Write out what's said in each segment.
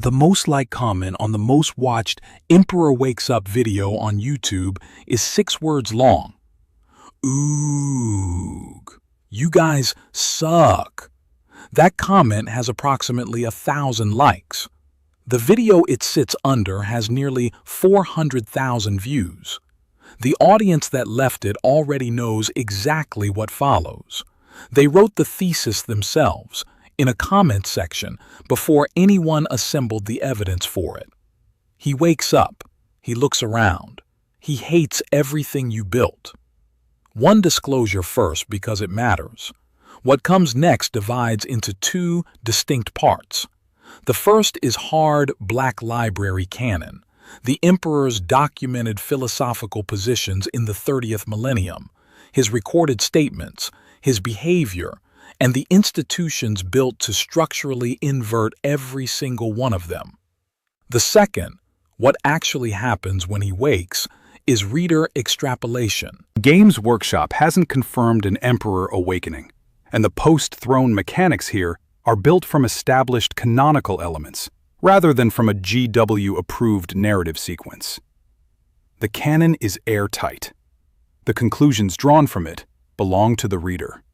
The most liked comment on the most watched Emperor Wakes Up video on YouTube is 6 words long. Uuuuuuuuugh. You guys suck. That comment has approximately 1,000 likes. The video it sits under has nearly 400,000 views. The audience that left it already knows exactly what follows. They wrote the thesis themselves in a comment section before anyone assembled the evidence for it. He wakes up. He looks around. He hates everything you built. One disclosure first because it matters. What comes next divides into 2 distinct parts. The first is hard Black Library canon, the emperor's documented philosophical positions in the 30th millennium, his recorded statements, his behavior, and the institutions built to structurally invert every single one of them. The second, what actually happens when he wakes, is reader extrapolation. Games Workshop hasn't confirmed an emperor awakening, and the post-throne mechanics here are built from established canonical elements, rather than from a GW-approved narrative sequence. The canon is airtight. The conclusions drawn from it belong to the reader.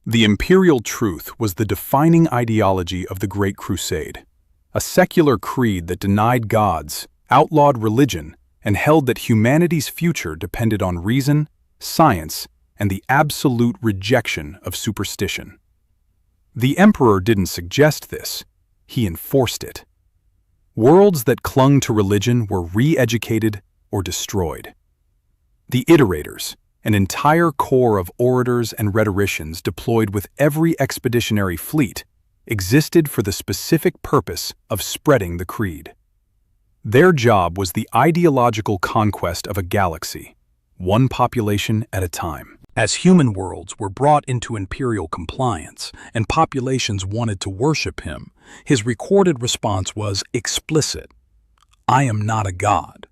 The imperial truth was the defining ideology of the Great Crusade, a secular creed that denied gods, outlawed religion, and held that humanity's future depended on reason, science, and the absolute rejection of superstition. The emperor didn't suggest this, he enforced it. Worlds that clung to religion were re-educated or destroyed. The iterators, an entire corps of orators and rhetoricians deployed with every expeditionary fleet, existed for the specific purpose of spreading the creed. Their job was the ideological conquest of a galaxy, one population at a time. As human worlds were brought into imperial compliance and populations wanted to worship him, his recorded response was explicit. I am not a god.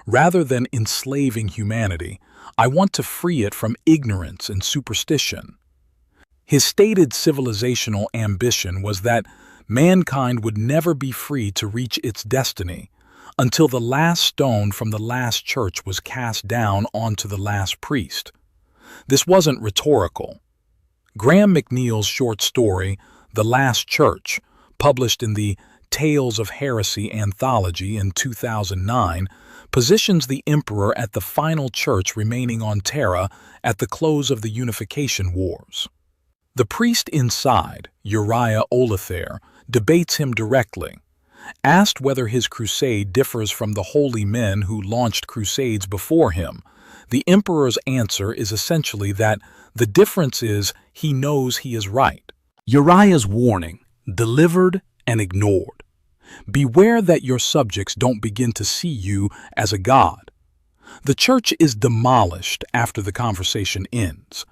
Rather than enslaving humanity, I want to free it from ignorance and superstition. His stated civilizational ambition was that mankind would never be free to reach its destiny until the last stone from the last church was cast down onto the last priest. This wasn't rhetorical. Graham McNeil's short story, The Last Church, published in the Tales of Heresy anthology in 2009, positions the emperor at the final church remaining on Terra at the close of the Unification Wars. The priest inside, Uriah Olathere, debates him directly. Asked whether his crusade differs from the holy men who launched crusades before him, the emperor's answer is essentially that the difference is he knows he is right. Uriah's warning, delivered and ignored. Beware that your subjects don't begin to see you as a god. The church is demolished after the conversation ends.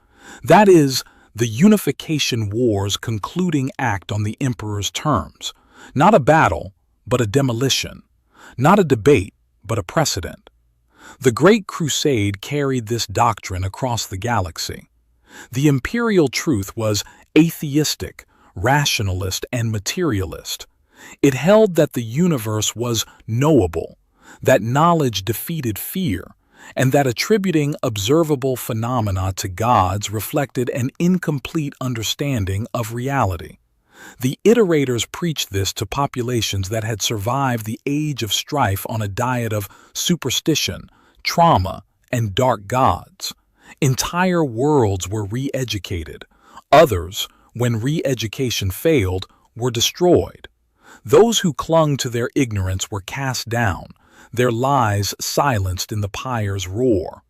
That is, the Unification War's concluding act on the emperor's terms. Not a battle, but a demolition. Not a debate, but a precedent. The Great Crusade carried this doctrine across the galaxy. The imperial truth was atheistic, rationalist, and materialist. It held that the universe was knowable, that knowledge defeated fear, and that attributing observable phenomena to gods reflected an incomplete understanding of reality. The iterators preached this to populations that had survived the age of strife on a diet of superstition, trauma, and dark gods. Entire worlds were re-educated. Others, when re-education failed, were destroyed. Those who clung to their ignorance were cast down, their lies silenced in the pyre's roar.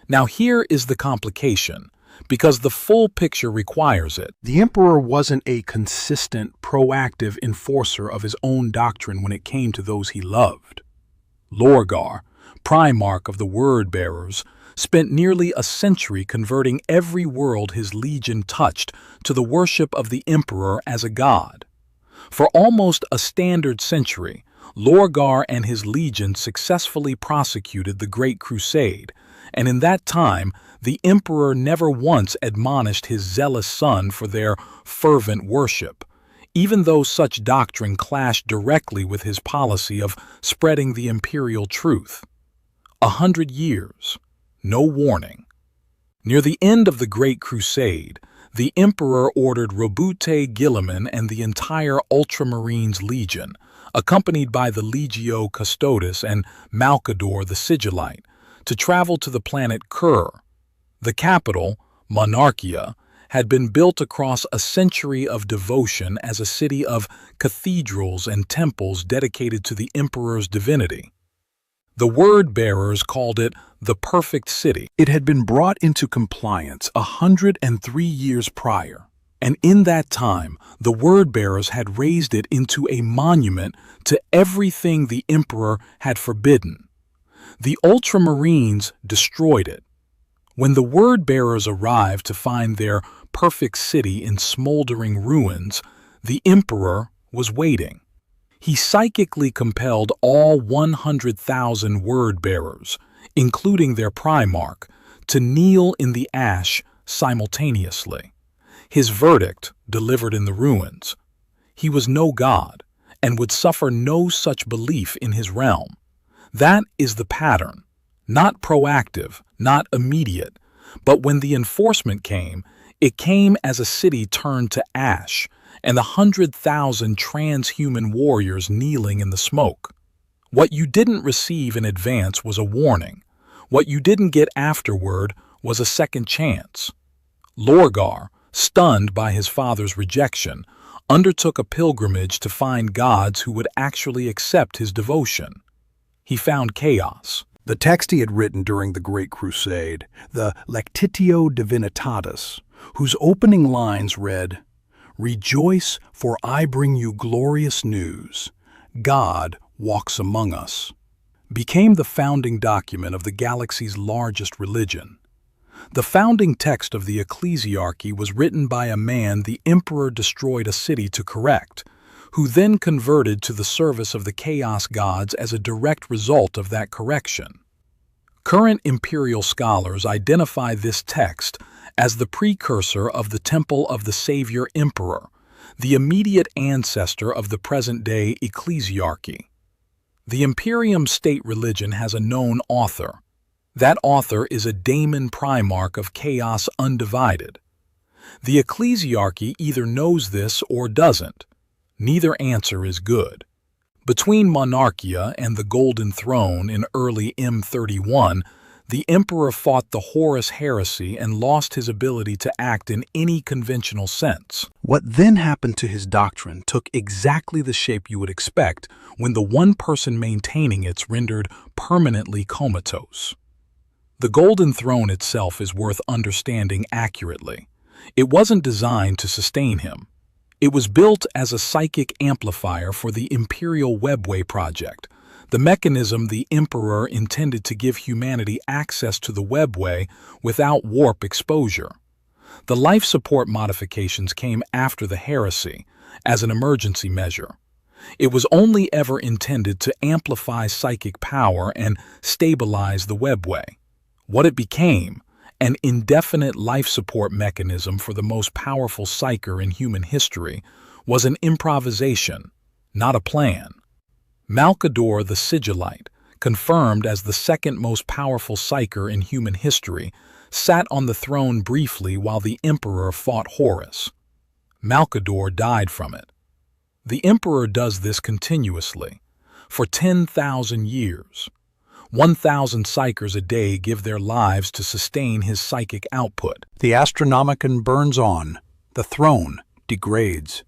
Now here is the complication, because the full picture requires it. The emperor wasn't a consistent, proactive enforcer of his own doctrine when it came to those he loved. Lorgar, primarch of the word-bearers, spent nearly a century converting every world his legion touched to the worship of the emperor as a god. For almost a standard century, Lorgar and his legion successfully prosecuted the Great Crusade, and in that time, the emperor never once admonished his zealous son for their fervent worship. even though such doctrine clashed directly with his policy of spreading the imperial truth. 100 years, no warning. Near the end of the Great Crusade, the emperor ordered Robute Guilliman and the entire Ultramarines Legion, accompanied by the Legio Custodes and Malcador the Sigillite, to travel to the planet Kur. The capital, Monarchia, had been built across a century of devotion as a city of cathedrals and temples dedicated to the emperor's divinity. The word-bearers called it the perfect city. It had been brought into compliance 103 years prior, and in that time the word-bearers had raised it into a monument to everything the emperor had forbidden. The Ultramarines destroyed it. When the word-bearers arrived to find their perfect city in smoldering ruins, the emperor was waiting. He psychically compelled all 100,000 word-bearers, including their primarch, to kneel in the ash simultaneously. His verdict, delivered in the ruins: he was no god and would suffer no such belief in his realm. That is the pattern, not proactive, not immediate, but when the enforcement came, it came as a city turned to ash and the 100,000 transhuman warriors kneeling in the smoke. What you didn't receive in advance was a warning. What you didn't get afterward was a second chance. Lorgar, stunned by his father's rejection, undertook a pilgrimage to find gods who would actually accept his devotion. He found chaos. The text he had written during the Great Crusade, the Lectitio Divinitatis, whose opening lines read, "Rejoice, for I bring you glorious news. God walks among us," became the founding document of the galaxy's largest religion. The founding text of the ecclesiarchy was written by a man the emperor destroyed a city to correct, who then converted to the service of the chaos gods as a direct result of that correction. Current imperial scholars identify this text as the precursor of the Temple of the Savior Emperor, the immediate ancestor of the present-day ecclesiarchy. The Imperium state religion has a known author. That author is a daemon primarch of chaos undivided. The ecclesiarchy either knows this or doesn't. Neither answer is good. Between Monarchia and the Golden Throne in early M31, the emperor fought the Horus heresy and lost his ability to act in any conventional sense. What then happened to his doctrine took exactly the shape you would expect when the one person maintaining it's rendered permanently comatose. The Golden Throne itself is worth understanding accurately. It wasn't designed to sustain him. It was built as a psychic amplifier for the Imperial Webway project, the mechanism the Emperor intended to give humanity access to the Webway without warp exposure. The life support modifications came after the heresy, as an emergency measure. It was only ever intended to amplify psychic power and stabilize the Webway. What it became, an indefinite life support mechanism for the most powerful psyker in human history, was an improvisation, not a plan. Malcador the Sigillite, confirmed as the second most powerful psyker in human history, sat on the throne briefly while the emperor fought Horus. Malcador died from it. The emperor does this continuously, for 10,000 years. 1,000 psychers a day give their lives to sustain his psychic output. The Astronomicon burns on. The throne degrades.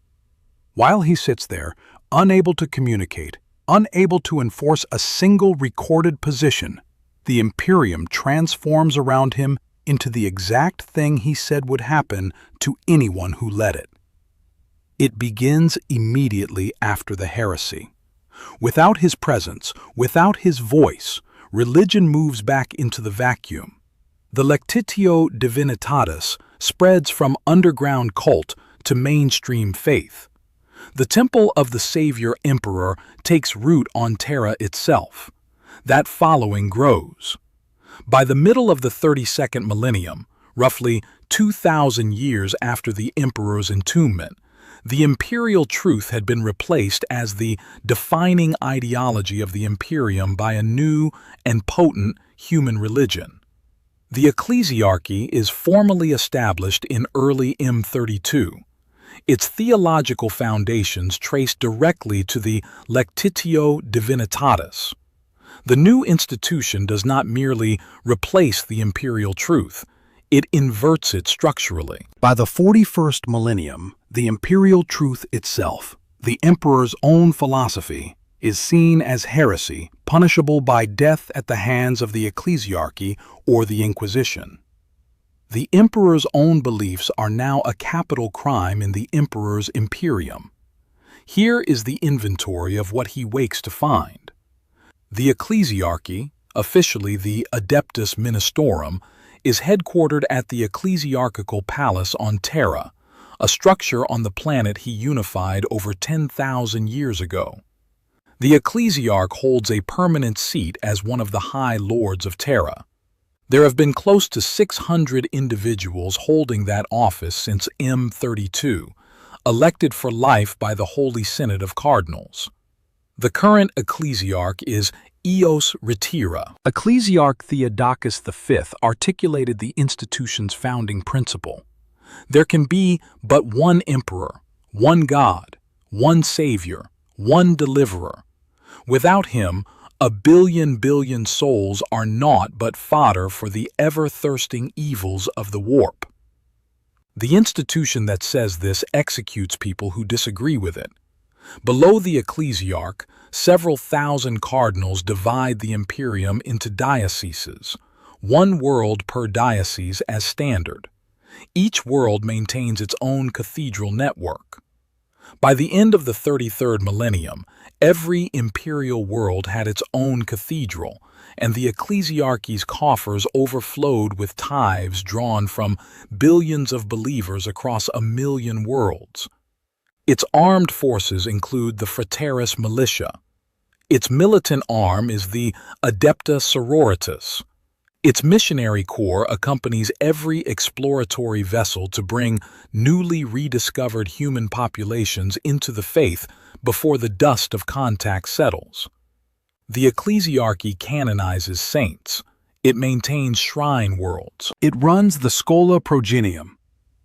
While he sits there, unable to communicate, unable to enforce a single recorded position, the Imperium transforms around him into the exact thing he said would happen to anyone who let it. It begins immediately after the heresy. Without his presence, without his voice, religion moves back into the vacuum. The Lectitio Divinitatis spreads from underground cult to mainstream faith. The Temple of the Savior Emperor takes root on Terra itself. That following grows. By the middle of the 32nd millennium, roughly 2,000 years after the Emperor's entombment, The imperial truth had been replaced as the defining ideology of the Imperium by a new and potent human religion. The ecclesiarchy is formally established in early M32. Its theological foundations trace directly to the Lectitio Divinitatis. The new institution does not merely replace the imperial truth, it inverts it structurally. By the 41st millennium, the imperial truth itself, the emperor's own philosophy, is seen as heresy, punishable by death at the hands of the ecclesiarchy or the Inquisition. The emperor's own beliefs are now a capital crime in the emperor's Imperium. Here is the inventory of what he wakes to find. The ecclesiarchy, officially the Adeptus Ministorum, is headquartered at the Ecclesiarchical Palace on Terra, a structure on the planet he unified over 10,000 years ago. The ecclesiarch holds a permanent seat as one of the High Lords of Terra. There have been close to 600 individuals holding that office since M32, elected for life by the Holy Synod of Cardinals. The current ecclesiarch is Eos Retira. Ecclesiarch Theodocus V articulated the institution's founding principle. There can be but one emperor, one God, one savior, one deliverer. Without him, a billion souls are naught but fodder for the ever-thirsting evils of the warp. The institution that says this executes people who disagree with it. Below the ecclesiarch, several thousand cardinals divide the Imperium into dioceses, one world per diocese as standard. Each world maintains its own cathedral network. By the end of the 33rd millennium, every imperial world had its own cathedral, and the ecclesiarchy's coffers overflowed with tithes drawn from billions of believers across 1 million worlds. Its armed forces include the Frateris militia. Its militant arm is the Adepta Sororitas. Its missionary corps accompanies every exploratory vessel to bring newly rediscovered human populations into the faith before the dust of contact settles. The ecclesiarchy canonizes saints. It maintains shrine worlds. It runs the Schola Progenium,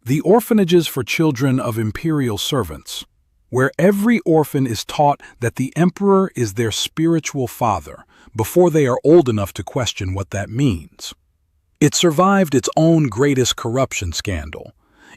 the orphanages for children of imperial servants, where every orphan is taught that the emperor is their spiritual father before they are old enough to question what that means. It survived its own greatest corruption scandal.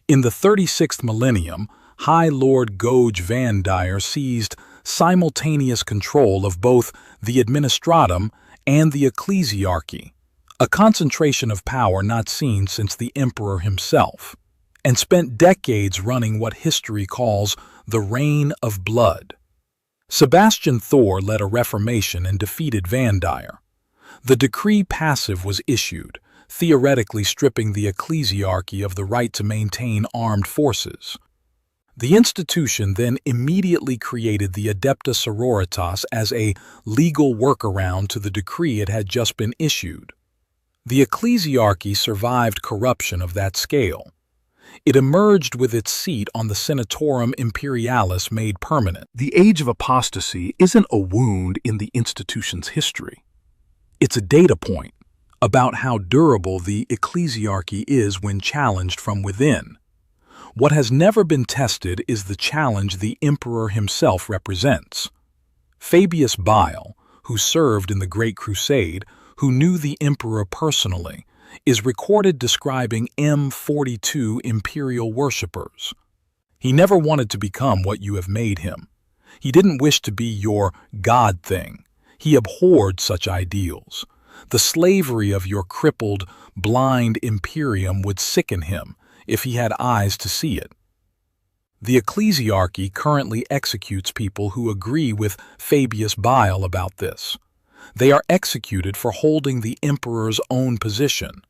In the 36th millennium, High Lord Goge Van Dyer seized simultaneous control of both the administratum and the ecclesiarchy, a concentration of power not seen since the emperor himself, and spent decades running what history calls the Reign of Blood. Sebastian Thor led a reformation and defeated Van Dyer. The decree passive was issued, theoretically stripping the ecclesiarchy of the right to maintain armed forces. The institution then immediately created the Adepta Sororitas as a legal workaround to the decree it had just been issued. The ecclesiarchy survived corruption of that scale. It emerged with its seat on the Senatorum Imperialis made permanent. The age of apostasy isn't a wound in the institution's history. It's a data point about how durable the ecclesiarchy is when challenged from within. What has never been tested is the challenge the emperor himself represents. Fabius Bile, who served in the Great Crusade, who knew the emperor personally, is recorded describing M42 imperial worshippers. He never wanted to become what you have made him. He didn't wish to be your God thing. He abhorred such ideals. The slavery of your crippled, blind Imperium would sicken him if he had eyes to see it. The ecclesiarchy currently executes people who agree with Fabius Bile about this. They are executed for holding the emperor's own position.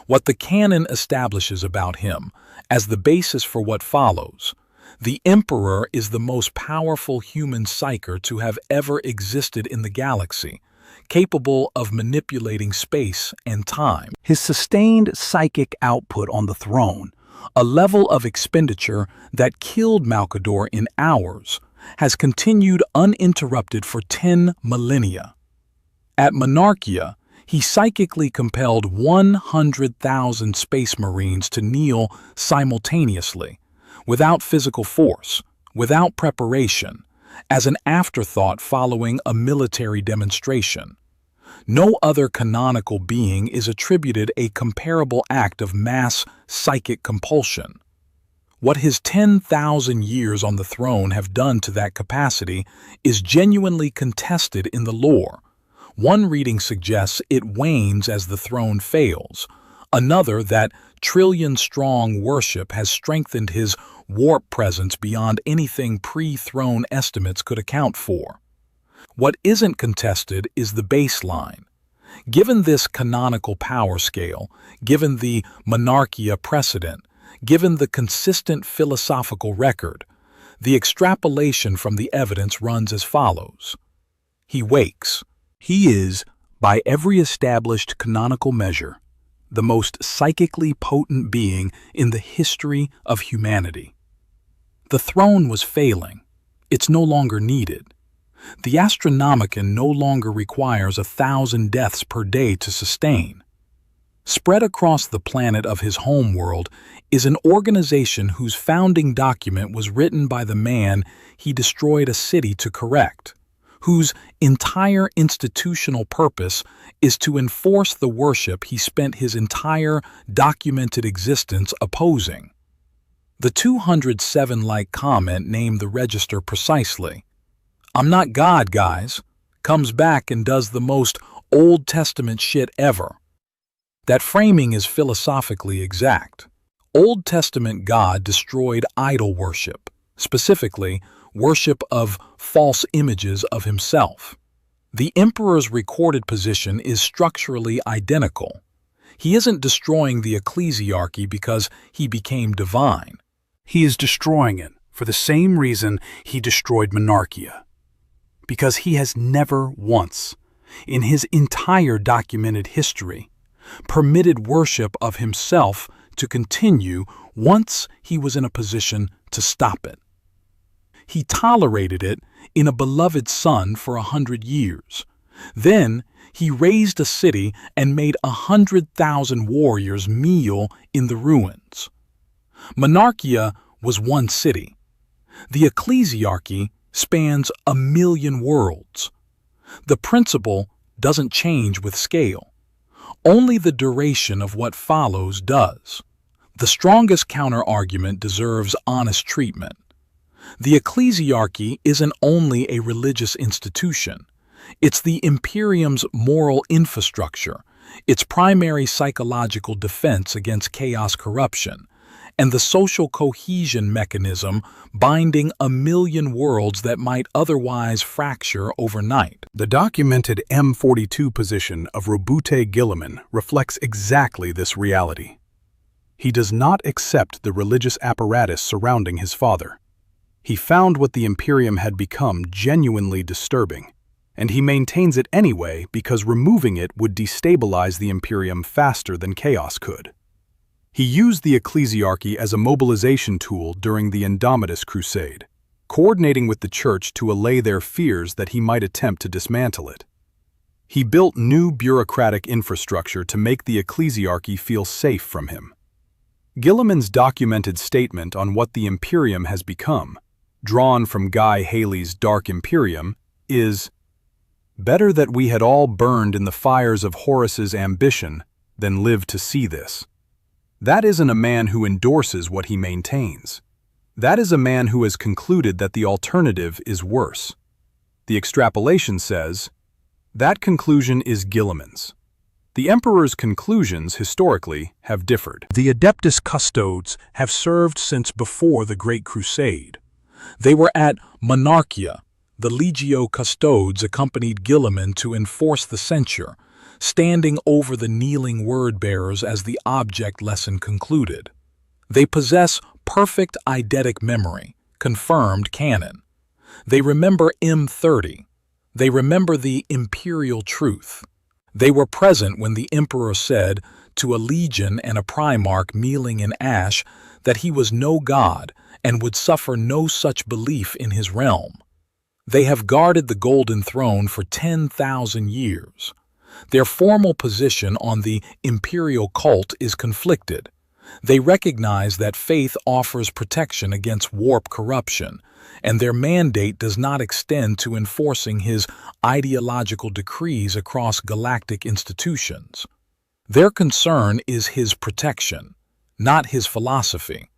What the canon establishes about him as the basis for what follows: the emperor is the most powerful human psyker to have ever existed in the galaxy, capable of manipulating space and time. His sustained psychic output on the throne, A level of expenditure that killed Malcador in hours has continued uninterrupted for 10 millennia. At Monarchia, he psychically compelled 100,000 space marines to kneel simultaneously, without physical force, without preparation, as an afterthought following a military demonstration. No other canonical being is attributed a comparable act of mass psychic compulsion. What his 10,000 years on the throne have done to that capacity is genuinely contested in the lore. One reading suggests it wanes as the throne fails. Another that trillion-strong worship has strengthened his warp presence beyond anything pre-throne estimates could account for. What isn't contested is the baseline. Given this canonical power scale, given the Monarchia precedent, given the consistent philosophical record, the extrapolation from the evidence runs as follows. He wakes. He is, by every established canonical measure, the most psychically potent being in the history of humanity. The throne was failing. It's no longer needed. The Astronomicon no longer requires 1,000 deaths per day to sustain. Spread across the planet of his homeworld is an organization whose founding document was written by the man he destroyed a city to correct, whose entire institutional purpose is to enforce the worship he spent his entire documented existence opposing. The 207-like comment named the register precisely. "I'm not God, guys," comes back and does the most Old Testament shit ever. That framing is philosophically exact. Old Testament God destroyed idol worship, specifically worship of false images of himself. The emperor's recorded position is structurally identical. He isn't destroying the ecclesiarchy because he became divine. He is destroying it for the same reason he destroyed Monarchia. Because he has never once, in his entire documented history, permitted worship of himself to continue once he was in a position to stop it. He tolerated it in a beloved son for 100 years. Then he razed a city and made 100,000 warriors kneel in the ruins. Monarchia was one city. The ecclesiarchy spans 1,000,000 worlds. The principle doesn't change with scale. Only the duration of what follows does. The strongest counter-argument deserves honest treatment. The ecclesiarchy isn't only a religious institution. It's the Imperium's moral infrastructure, its primary psychological defense against chaos corruption, and the social cohesion mechanism binding 1,000,000 worlds that might otherwise fracture overnight. The documented M42 position of Robute Guilliman reflects exactly this reality. He does not accept the religious apparatus surrounding his father. He found what the Imperium had become genuinely disturbing, and he maintains it anyway because removing it would destabilize the Imperium faster than chaos could. He used the ecclesiarchy as a mobilization tool during the Indomitus Crusade, coordinating with the Church to allay their fears that he might attempt to dismantle it. He built new bureaucratic infrastructure to make the ecclesiarchy feel safe from him. Guilliman's documented statement on what the Imperium has become, drawn from Guy Haley's Dark Imperium, is, "Better that we had all burned in the fires of Horus's ambition than lived to see this." That isn't a man who endorses what he maintains. That is a man who has concluded that the alternative is worse. The extrapolation says, that conclusion is Guilliman's. The emperor's conclusions, historically, have differed. The Adeptus Custodes have served since before the Great Crusade. They were at Monarchia. The Legio Custodes accompanied Guilliman to enforce the censure, standing over the kneeling word-bearers as the object lesson concluded. They possess perfect eidetic memory, confirmed canon. They remember M30. They remember the imperial truth. They were present when the emperor said, to a legion and a primarch kneeling in ash that he was no god and would suffer no such belief in his realm. They have guarded the golden throne for 10,000 years. Their formal position on the imperial cult is conflicted. They recognize that faith offers protection against warp corruption, and their mandate does not extend to enforcing his ideological decrees across galactic institutions. Their concern is his protection, not his philosophy.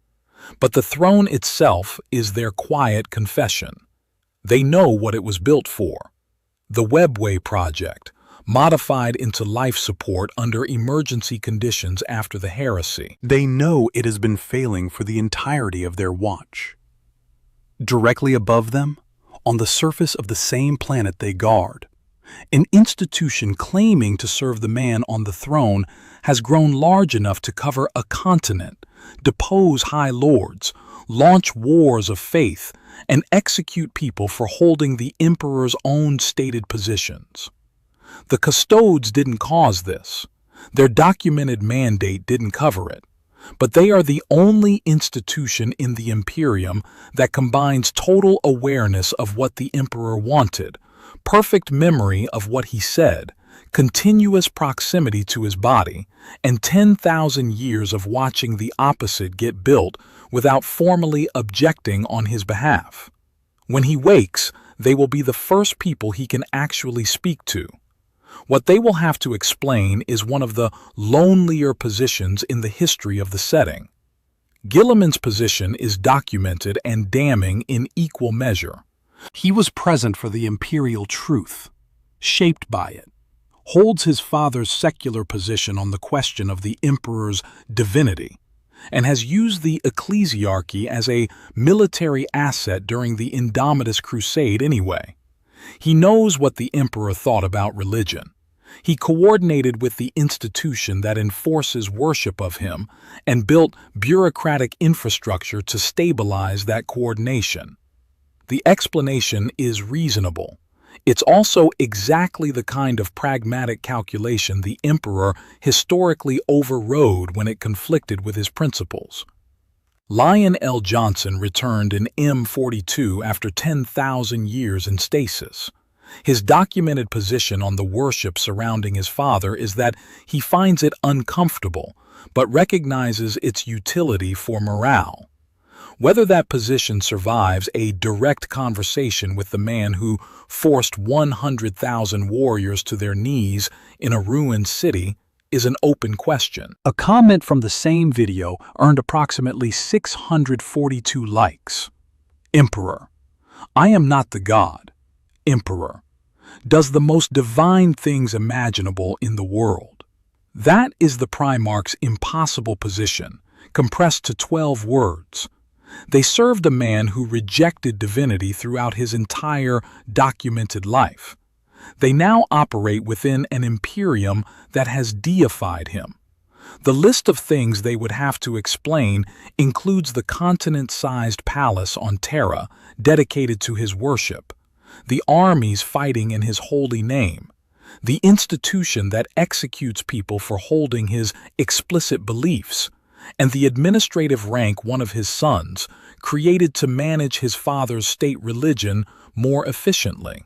But the throne itself is their quiet confession. They know what it was built for. The Webway Project, modified into life support under emergency conditions after the heresy. They know it has been failing for the entirety of their watch. Directly above them, on the surface of the same planet they guard, an institution claiming to serve the man on the throne has grown large enough to cover a continent, depose high lords, launch wars of faith, and execute people for holding the emperor's own stated positions. The Custodes didn't cause this. Their documented mandate didn't cover it. But they are the only institution in the Imperium that combines total awareness of what the emperor wanted, perfect memory of what he said, continuous proximity to his body, and 10,000 years of watching the opposite get built without formally objecting on his behalf. When he wakes, they will be the first people he can actually speak to. What they will have to explain is one of the lonelier positions in the history of the setting. Guilliman's position is documented and damning in equal measure. He was present for the imperial truth, shaped by it, holds his father's secular position on the question of the emperor's divinity, and has used the ecclesiarchy as a military asset during the Indomitus Crusade anyway. He knows what the emperor thought about religion. He coordinated with the institution that enforces worship of him and built bureaucratic infrastructure to stabilize that coordination. The explanation is reasonable. It's also exactly the kind of pragmatic calculation the emperor historically overrode when it conflicted with his principles. Lyon L. Johnson returned in M42 after 10,000 years in stasis. His documented position on the worship surrounding his father is that he finds it uncomfortable, but recognizes its utility for morale. Whether that position survives a direct conversation with the man who forced 100,000 warriors to their knees in a ruined city is an open question. A comment from the same video earned approximately 642 likes. Emperor. I am not the god. Emperor. Does the most divine things imaginable in the world. That is the primarch's impossible position, compressed to 12 words. They served a man who rejected divinity throughout his entire documented life. They now operate within an imperium that has deified him. The list of things they would have to explain includes the continent-sized palace on Terra dedicated to his worship, the armies fighting in his holy name, the institution that executes people for holding his explicit beliefs, and the administrative rank one of his sons created to manage his father's state religion more efficiently.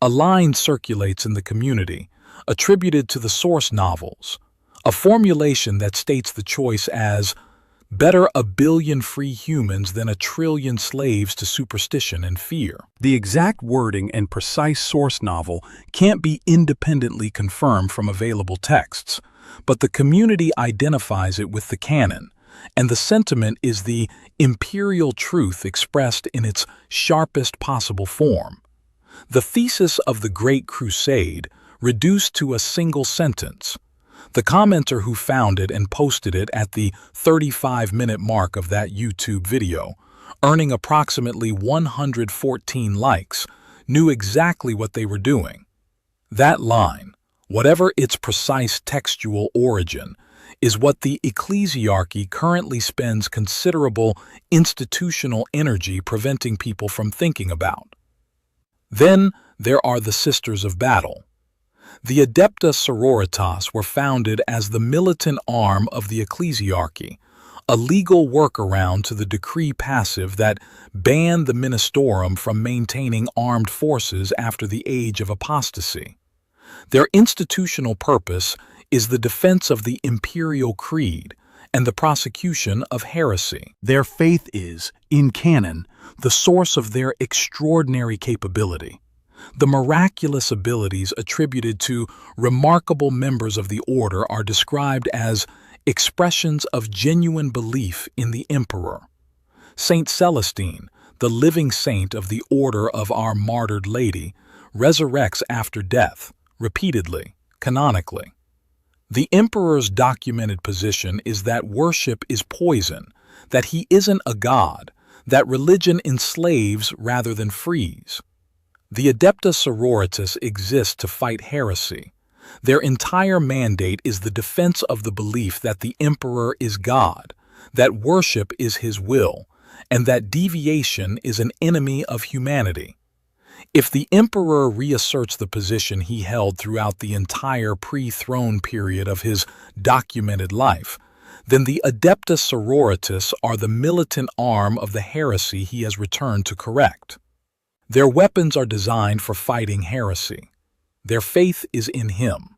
A line circulates in the community, attributed to the source novels, a formulation that states the choice as better a billion free humans than a trillion slaves to superstition and fear. The exact wording and precise source novel can't be independently confirmed from available texts, but the community identifies it with the canon, and the sentiment is the imperial truth expressed in its sharpest possible form. The thesis of the Great Crusade reduced to a single sentence. The commenter who found it and posted it at the 35-minute mark of that YouTube video, earning approximately 114 likes, knew exactly what they were doing. That line, whatever its precise textual origin, is what the ecclesiarchy currently spends considerable institutional energy preventing people from thinking about. Then there are the Sisters of Battle. The Adepta Sororitas were founded as the militant arm of the ecclesiarchy, a legal workaround to the decree passive that banned the ministorum from maintaining armed forces after the age of apostasy. Their institutional purpose is the defense of the Imperial creed and the prosecution of heresy. Their faith is, in canon, the source of their extraordinary capability. The miraculous abilities attributed to remarkable members of the order are described as expressions of genuine belief in the Emperor. Saint Celestine, the living saint of the Order of Our Martyred Lady, resurrects after death, repeatedly, canonically. The Emperor's documented position is that worship is poison, that he isn't a god, that religion enslaves rather than frees. The Adepta Sororitas exist to fight heresy. Their entire mandate is the defense of the belief that the Emperor is God, that worship is his will, and that deviation is an enemy of humanity. If the Emperor reasserts the position he held throughout the entire pre-throne period of his documented life, then the Adepta Sororitas are the militant arm of the heresy he has returned to correct. Their weapons are designed for fighting heresy. Their faith is in him.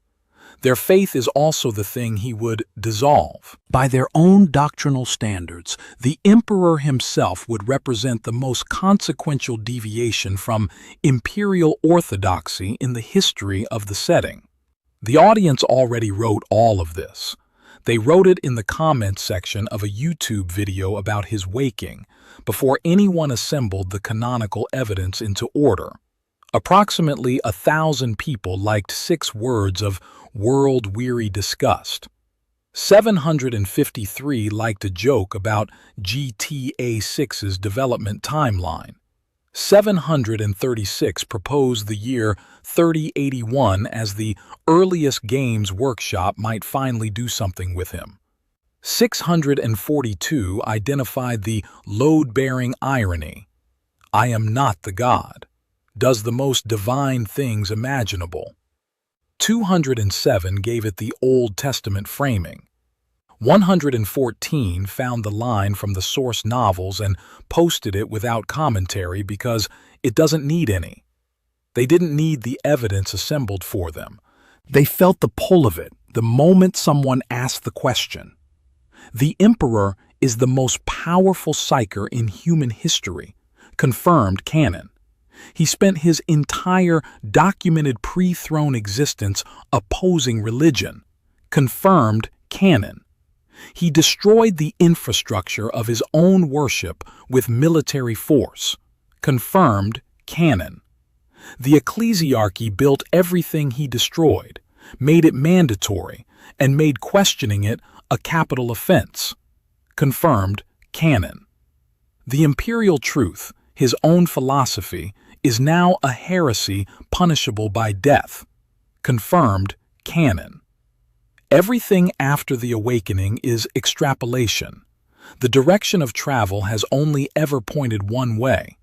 Their faith is also the thing he would dissolve. By their own doctrinal standards, the Emperor himself would represent the most consequential deviation from imperial orthodoxy in the history of the setting. The audience already wrote all of this. They wrote it in the comments section of a YouTube video about his waking, before anyone assembled the canonical evidence into order. Approximately 1,000 people liked 6 words of world-weary disgust. 753 liked a joke about GTA 6's development timeline. 736 proposed the year 3081 as the earliest Games Workshop might finally do something with him. 642 identified the load-bearing irony. I am not the God. Does the most divine things imaginable. 207 gave it the Old Testament framing. 114 found the line from the source novels and posted it without commentary because it doesn't need any. They didn't need the evidence assembled for them. They felt the pull of it the moment someone asked the question. The Emperor is the most powerful psyker in human history, confirmed canon. He spent his entire documented pre-throne existence opposing religion, confirmed canon. He destroyed the infrastructure of his own worship with military force, confirmed canon. The ecclesiarchy built everything he destroyed, made it mandatory, and made questioning it a capital offense, confirmed canon. The imperial truth, his own philosophy, is now a heresy punishable by death, confirmed canon. Everything after the awakening is extrapolation. The direction of travel has only ever pointed one way.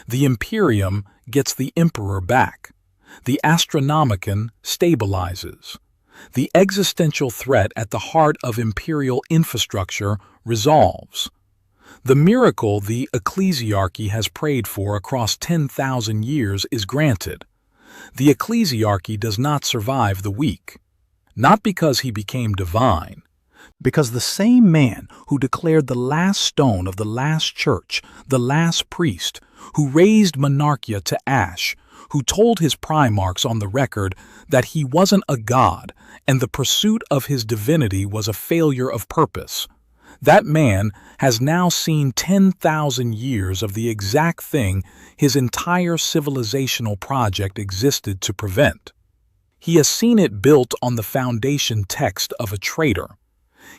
The Imperium gets the Emperor back. The Astronomicon stabilizes. The existential threat at the heart of imperial infrastructure resolves. The miracle the ecclesiarchy has prayed for across 10,000 years is granted. The ecclesiarchy does not survive the week. Not because he became divine, because the same man who declared the last stone of the last church, the last priest, who raised Monarchia to ash, who told his primarchs on the record that he wasn't a god and the pursuit of his divinity was a failure of purpose. That man has now seen 10,000 years of the exact thing his entire civilizational project existed to prevent. He has seen it built on the foundation text of a traitor.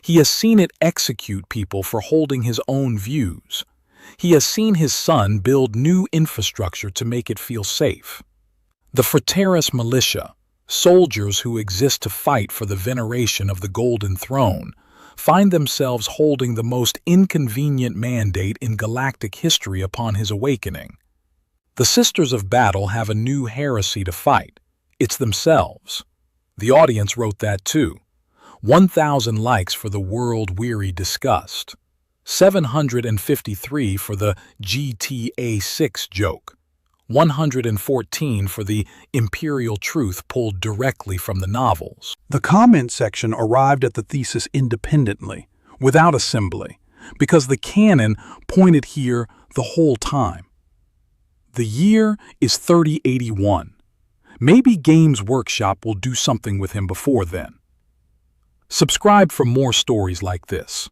He has seen it execute people for holding his own views. He has seen his son build new infrastructure to make it feel safe. The Frateris militia, soldiers who exist to fight for the veneration of the Golden Throne, find themselves holding the most inconvenient mandate in galactic history upon his awakening. The Sisters of Battle have a new heresy to fight. It's themselves. The audience wrote that too. 1,000 likes for the world-weary disgust. 753 for the GTA 6 joke. 114 for the Imperial truth pulled directly from the novels. The comment section arrived at the thesis independently, without assembly, because the canon pointed here the whole time. The year is 3081. Maybe Games Workshop will do something with him before then. Subscribe for more stories like this.